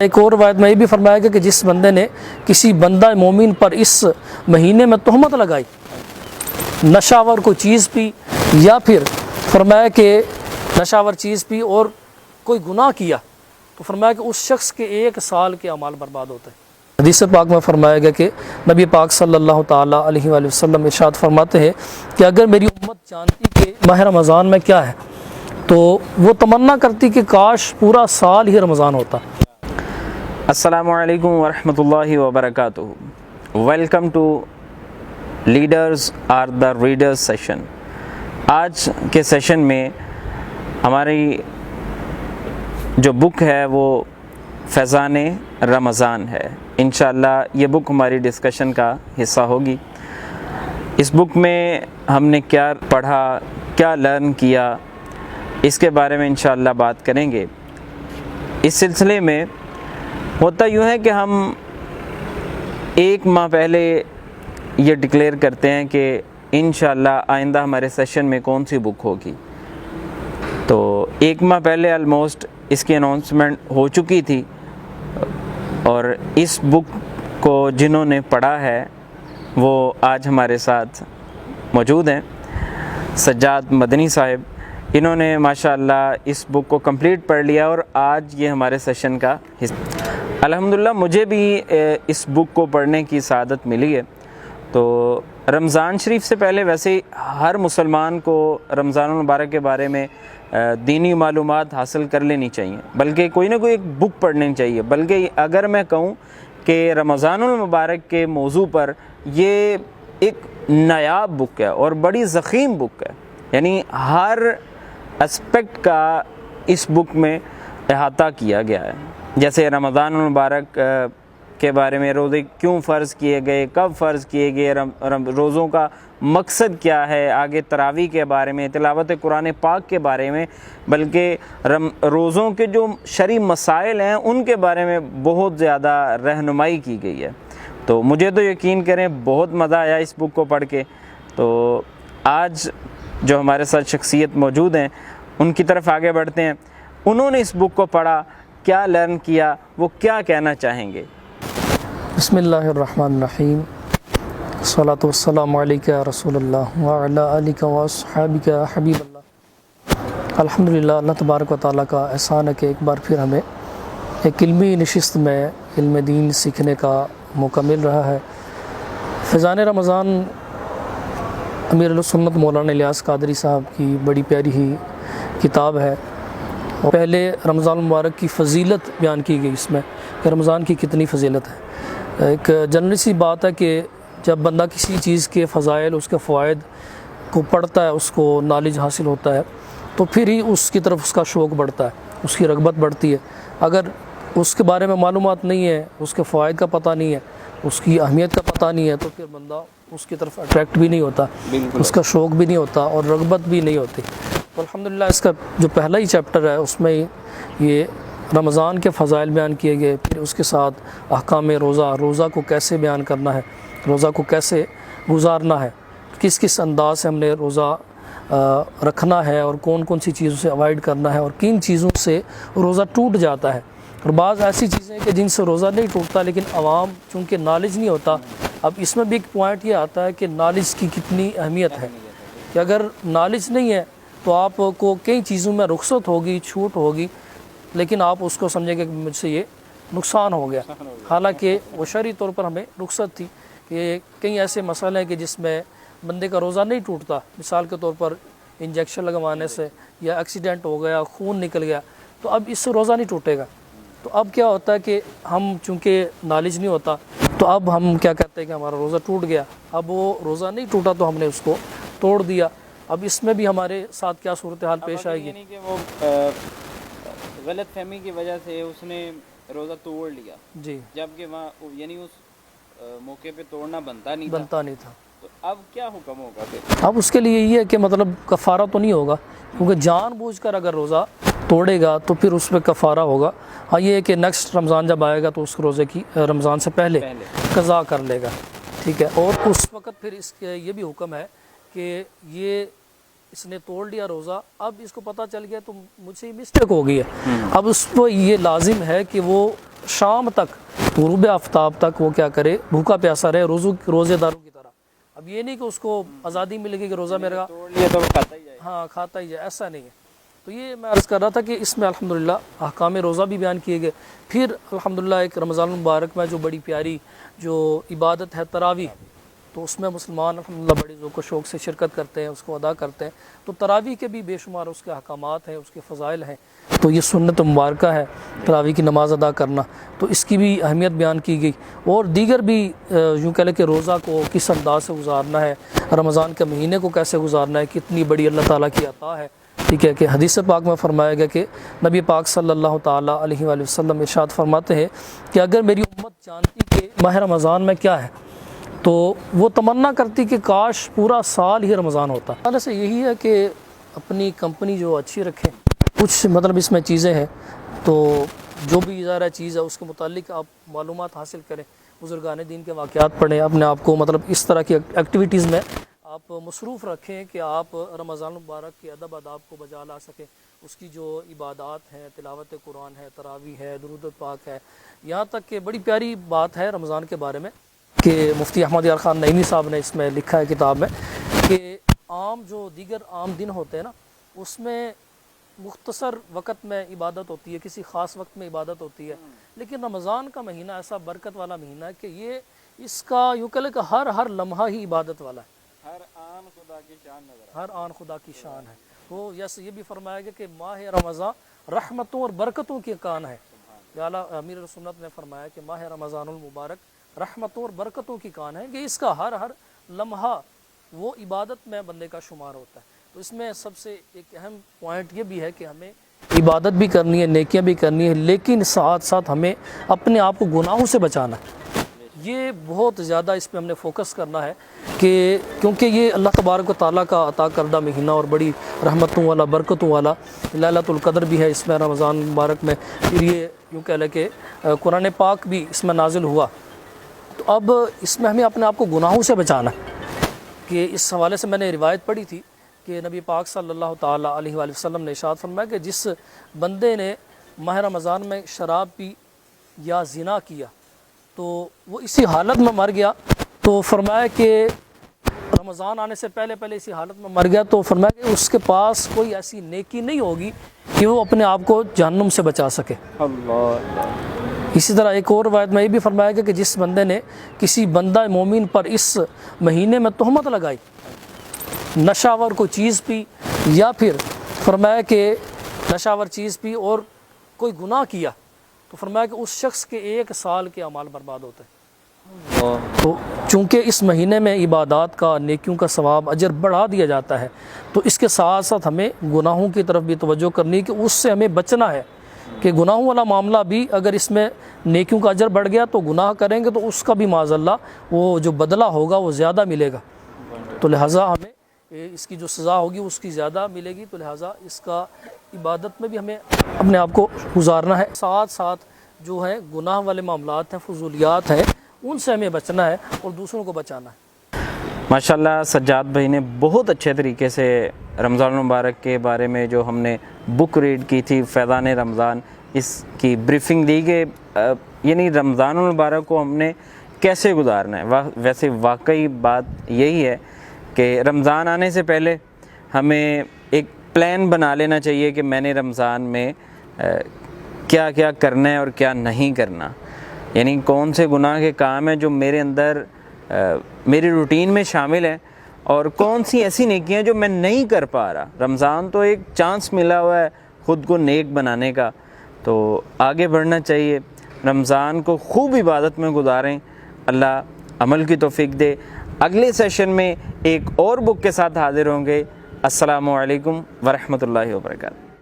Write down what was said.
ایک اور روایت میں یہ بھی فرمایا گیا کہ جس بندے نے کسی بندہ مومن پر اس مہینے میں تہمت لگائی، نشاور کو چیز پی، یا پھر فرمایا کہ نشاور چیز پی اور کوئی گناہ کیا، تو فرمایا کہ اس شخص کے 1 سال کے اعمال برباد ہوتے ہیں۔ حدیث پاک میں فرمایا گیا کہ نبی پاک صلی اللہ تعالیٰ علیہ وآلہ وسلم ارشاد فرماتے ہیں کہ اگر میری امت جانتی کہ ماہ رمضان میں کیا ہے تو وہ تمنا کرتی کہ کاش پورا سال ہی رمضان ہوتا۔ السلام علیکم ورحمۃ اللہ وبرکاتہ۔ Welcome to leaders are the readers session. آج کے سیشن میں ہماری جو بک ہے وہ فیضان رمضان ہے۔ انشاءاللہ یہ بک ہماری ڈسکشن کا حصہ ہوگی۔ اس بک میں ہم نے کیا پڑھا، کیا لرن کیا، اس کے بارے میں انشاءاللہ بات کریں گے۔ اس سلسلے میں ہوتا یوں ہے کہ ہم 1 ماہ پہلے یہ ڈکلیئر کرتے ہیں کہ انشاءاللہ آئندہ ہمارے سیشن میں کون سی بک ہوگی۔ تو 1 ماہ پہلے آلموسٹ اس کی اناؤنسمنٹ ہو چکی تھی، اور اس بک کو جنہوں نے پڑھا ہے وہ آج ہمارے ساتھ موجود ہیں۔ سجاد مدنی صاحب، انہوں نے ماشاءاللہ اس بک کو کمپلیٹ پڑھ لیا اور آج یہ ہمارے سیشن کا حصہ۔ الحمدللہ مجھے بھی اس بک کو پڑھنے کی سعادت ملی ہے۔ تو رمضان شریف سے پہلے ویسے ہر مسلمان کو رمضان المبارک کے بارے میں دینی معلومات حاصل کر لینی چاہیے، بلکہ کوئی نہ کوئی ایک بک پڑھنی چاہیے۔ بلکہ اگر میں کہوں کہ رمضان المبارک کے موضوع پر یہ ایک نایاب بک ہے اور بڑی ضخیم بک ہے، یعنی ہر اسپیکٹ کا اس بک میں احاطہ کیا گیا ہے۔ جیسے رمضان المبارک کے بارے میں، روزے کیوں فرض کیے گئے، کب فرض کیے گئے، روزوں کا مقصد کیا ہے، آگے تراویح کے بارے میں، تلاوت قرآن پاک کے بارے میں، بلکہ روزوں کے جو شرعی مسائل ہیں ان کے بارے میں بہت زیادہ رہنمائی کی گئی ہے۔ تو مجھے تو یقین کریں بہت مزہ آیا اس بک کو پڑھ کے۔ تو آج جو ہمارے ساتھ شخصیت موجود ہیں ان کی طرف آگے بڑھتے ہیں۔ انہوں نے اس بک کو پڑھا، کیا لرن کیا، وہ کیا کہنا چاہیں گے۔ بسم اللہ الرحمن الرحیم، الصلاۃ والسلام علیک یا رسول اللہ وعلی آلک واصحابک یا حبیب اللہ۔ الحمدللہ، اللہ تبارک و تعالیٰ کا احسان ہے کہ ایک بار پھر ہمیں ایک علمی نشست میں علم دین سیکھنے کا موقع مل رہا ہے۔ فیضان رمضان امیر السنت مولانا الیاس قادری صاحب کی بڑی پیاری ہی کتاب ہے۔ پہلے رمضان المبارک کی فضیلت بیان کی گئی اس میں کہ رمضان کی کتنی فضیلت ہے۔ ایک جنرل سی بات ہے کہ جب بندہ کسی چیز کے فضائل، اس کے فوائد کو پڑھتا ہے، اس کو نالج حاصل ہوتا ہے، تو پھر ہی اس کی طرف اس کا شوق بڑھتا ہے، اس کی رغبت بڑھتی ہے۔ اگر اس کے بارے میں معلومات نہیں ہے، اس کے فوائد کا پتہ نہیں ہے، اس کی اہمیت کا پتہ نہیں ہے، تو پھر بندہ اس کی طرف اٹریکٹ بھی نہیں ہوتا، اس کا شوق بھی نہیں ہوتا اور رغبت بھی نہیں ہوتی۔ تو الحمدللہ اس کا جو پہلا ہی چیپٹر ہے اس میں یہ رمضان کے فضائل بیان کیے گئے، پھر اس کے ساتھ احکام روزہ کو کیسے بیان کرنا ہے، روزہ کو کیسے گزارنا ہے، کس کس انداز سے ہم نے روزہ رکھنا ہے اور کون کون سی چیزوں سے اوائڈ کرنا ہے، اور کن چیزوں سے روزہ ٹوٹ جاتا ہے۔ اور بعض ایسی چیزیں کہ جن سے روزہ نہیں ٹوٹتا لیکن عوام چونکہ نالج نہیں ہوتا۔ اب اس میں بھی ایک پوائنٹ یہ آتا ہے کہ نالج کی کتنی اہمیت ہے، کہ اگر نالج نہیں ہے تو آپ کو کئی چیزوں میں رخصت ہوگی، چھوٹ ہوگی، لیکن آپ اس کو سمجھیں گے کہ مجھ سے یہ نقصان ہو گیا، حالانکہ وہ شرعی طور پر ہمیں رخصت تھی۔ کہ کئی ایسے مسئلے ہیں کہ جس میں بندے کا روزہ نہیں ٹوٹتا، مثال کے طور پر انجیکشن لگوانے سے یا ایکسیڈنٹ ہو گیا، خون نکل گیا، تو اب اس سے روزہ نہیں ٹوٹے گا۔ تو اب کیا ہوتا ہے کہ ہم چونکہ نالج نہیں ہوتا تو اب ہم کیا کہتے ہیں کہ ہمارا روزہ ٹوٹ گیا، اب وہ روزہ نہیں ٹوٹا تو ہم نے اس کو توڑ دیا۔ اب اس میں بھی ہمارے ساتھ کیا صورتحال پیش آئے گی؟ یعنی کہ وہ غلط فہمی کی وجہ سے اس نے روزہ توڑ لیا، جی، جبکہ وہاں یعنی اس موقع پہ توڑنا بنتا نہیں تھا۔ تو اب کیا حکم ہوگا پھر؟ اب اس کے لیے یہ ہے کہ مطلب کفارہ تو نہیں ہوگا، کیونکہ جان بوجھ کر اگر روزہ توڑے گا تو پھر اس پہ کفارہ ہوگا۔ ہاں یہ ہے کہ نیکسٹ رمضان جب آئے گا تو اس روزے کی رمضان سے پہلے قضا کر لے گا، ٹھیک ہے۔ اور اس وقت پھر اس کے یہ بھی حکم ہے کہ یہ اس نے توڑ لیا روزہ، اب اس کو پتہ چل گیا تو مجھ سے یہ مسٹیک ہو گئی ہے، اب اس کو یہ لازم ہے کہ وہ شام تک غروب آفتاب تک وہ کیا کرے، بھوکا پیاسا رہے روزے داروں کی طرح۔ اب یہ نہیں کہ اس کو آزادی ملے گی کہ روزہ میرا توڑ لیا تو کھاتا ہی جائے۔ ہاں کھاتا ہی جائے، ایسا نہیں ہے۔ تو یہ میں عرض کر رہا تھا کہ اس میں الحمدللہ احکام روزہ بھی بیان کیے گئے۔ پھر الحمدللہ ایک رمضان المبارک میں جو بڑی پیاری جو عبادت ہے تراویح، تو اس میں مسلمان الحمدللہ بڑے ذوق و شوق سے شرکت کرتے ہیں، اس کو ادا کرتے ہیں۔ تو تراویح کے بھی بے شمار اس کے احکامات ہیں، اس کے فضائل ہیں۔ تو یہ سنت مبارکہ ہے تراویح کی نماز ادا کرنا، تو اس کی بھی اہمیت بیان کی گئی۔ اور دیگر بھی یوں کہہ لیں کہ روزہ کو کس انداز سے گزارنا ہے، رمضان کے مہینے کو کیسے گزارنا ہے، کتنی بڑی اللہ تعالیٰ کی عطا ہے، ٹھیک ہے۔ کہ حدیث پاک میں فرمایا گیا کہ نبی پاک صلی اللہ تعالیٰ علیہ وآلہ وسلم ارشاد فرماتے ہیں کہ اگر میری امت جانتی کہ ماہ رمضان میں کیا ہے تو وہ تمنا کرتی کہ کاش پورا سال ہی رمضان ہوتا۔ حوالے سے یہی ہے کہ اپنی کمپنی جو اچھی رکھیں، کچھ مطلب اس میں چیزیں ہیں، تو جو بھی ظاہر چیز ہے اس کے متعلق آپ معلومات حاصل کریں، بزرگان دین کے واقعات پڑھیں، اپنے آپ کو مطلب اس طرح کی ایکٹیویٹیز میں آپ مصروف رکھیں کہ آپ رمضان المبارک کے ادب آداب کو بجا لا سکیں۔ اس کی جو عبادات ہیں، تلاوت قرآن ہے، تراویح ہے، درود پاک ہے، یہاں تک کہ بڑی پیاری بات ہے رمضان کے بارے میں کہ مفتی احمد یار خان نعیمی صاحب نے اس میں لکھا ہے کتاب میں کہ عام جو دیگر عام دن ہوتے ہیں نا، اس میں مختصر وقت میں عبادت ہوتی ہے، کسی خاص وقت میں عبادت ہوتی ہے، لیکن رمضان کا مہینہ ایسا برکت والا مہینہ ہے کہ یہ اس کا یوں کہہ لیں کہ ہر لمحہ ہی عبادت والا ہے، ہر آن خدا کی شان نظر ہر آن خدا کی شان ہے۔ وہ یہ بھی فرمایا گیا کہ ماہ رمضان رحمتوں اور برکتوں کی کان ہے۔ اعلیٰ امیر سنت نے فرمایا کہ ماہ رمضان المبارک رحمتوں اور برکتوں کی کان ہے، کہ اس کا ہر لمحہ وہ عبادت میں بندے کا شمار ہوتا ہے۔ تو اس میں سب سے ایک اہم پوائنٹ یہ بھی ہے کہ ہمیں عبادت بھی کرنی ہے، نیکیاں بھی کرنی ہے، لیکن ساتھ ساتھ ہمیں اپنے آپ کو گناہوں سے بچانا ہے۔ یہ بہت زیادہ اس پہ ہم نے فوکس کرنا ہے کہ کیونکہ یہ اللہ تبارک و تعالیٰ کا عطا کردہ مہینہ اور بڑی رحمتوں والا، برکتوں والا، لیلۃ القدر بھی ہے اس میں رمضان مبارک میں، پھر یہ یوں کہہ لیں کہ قرآن پاک بھی اس میں نازل ہوا۔ تو اب اس میں ہمیں اپنے آپ کو گناہوں سے بچانا ہے کہ اس حوالے سے میں نے روایت پڑھی تھی کہ نبی پاک صلی اللہ تعالیٰ علیہ وآلہ وسلم نے ارشاد فرمایا کہ جس بندے نے ماہ رمضان میں شراب پی یا زنا کیا تو وہ اسی حالت میں مر گیا، تو فرمایا کہ رمضان آنے سے پہلے اسی حالت میں مر گیا، تو فرمایا کہ اس کے پاس کوئی ایسی نیکی نہیں ہوگی کہ وہ اپنے آپ کو جہنم سے بچا سکے۔ اللہ۔ اسی طرح ایک اور روایت میں یہ بھی فرمایا گیا کہ جس بندے نے کسی بندہ مومن پر اس مہینے میں تہمت لگائی، نشاور کوئی چیز پی، یا پھر فرمایا کہ نشاور چیز پی اور کوئی گناہ کیا، تو فرمایا کہ اس شخص کے 1 سال کے اعمال برباد ہوتے ہیں۔ تو چونکہ اس مہینے میں عبادات کا، نیکیوں کا ثواب، اجر بڑھا دیا جاتا ہے، تو اس کے ساتھ ساتھ ہمیں گناہوں کی طرف بھی توجہ کرنی ہے کہ اس سے ہمیں بچنا ہے، کہ گناہوں والا معاملہ بھی اگر اس میں نیکیوں کا اجر بڑھ گیا تو گناہ کریں گے تو اس کا بھی معاذ اللہ وہ جو بدلہ ہوگا وہ زیادہ ملے گا، تو لہٰذا ہمیں اس کی جو سزا ہوگی اس کی زیادہ ملے گی، تو لہٰذا اس کا عبادت میں بھی ہمیں اپنے آپ کو گزارنا ہے۔ ساتھ ساتھ جو ہے گناہ والے معاملات ہیں، فضولیات ہیں، ان سے ہمیں بچنا ہے اور دوسروں کو بچانا ہے۔ ماشاءاللہ سجاد بھائی نے بہت اچھے طریقے سے رمضان المبارک کے بارے میں جو ہم نے بک ریڈ کی تھی فیضان رمضان، اس کی بریفنگ دی کہ یعنی رمضان المبارک کو ہم نے کیسے گزارنا ہے۔ ویسے واقعی بات یہی ہے کہ رمضان آنے سے پہلے ہمیں ایک پلان بنا لینا چاہیے کہ میں نے رمضان میں کیا کیا کرنا ہے اور کیا نہیں کرنا، یعنی کون سے گناہ کے کام ہیں جو میرے اندر میری روٹین میں شامل ہیں، اور کون سی ایسی نیکیاں جو میں نہیں کر پا رہا۔ رمضان تو ایک چانس ملا ہوا ہے خود کو نیک بنانے کا، تو آگے بڑھنا چاہیے، رمضان کو خوب عبادت میں گزاریں، اللہ عمل کی توفیق دے۔ اگلے سیشن میں ایک اور بک کے ساتھ حاضر ہوں گے۔ السلام علیکم ورحمۃ اللہ وبرکاتہ۔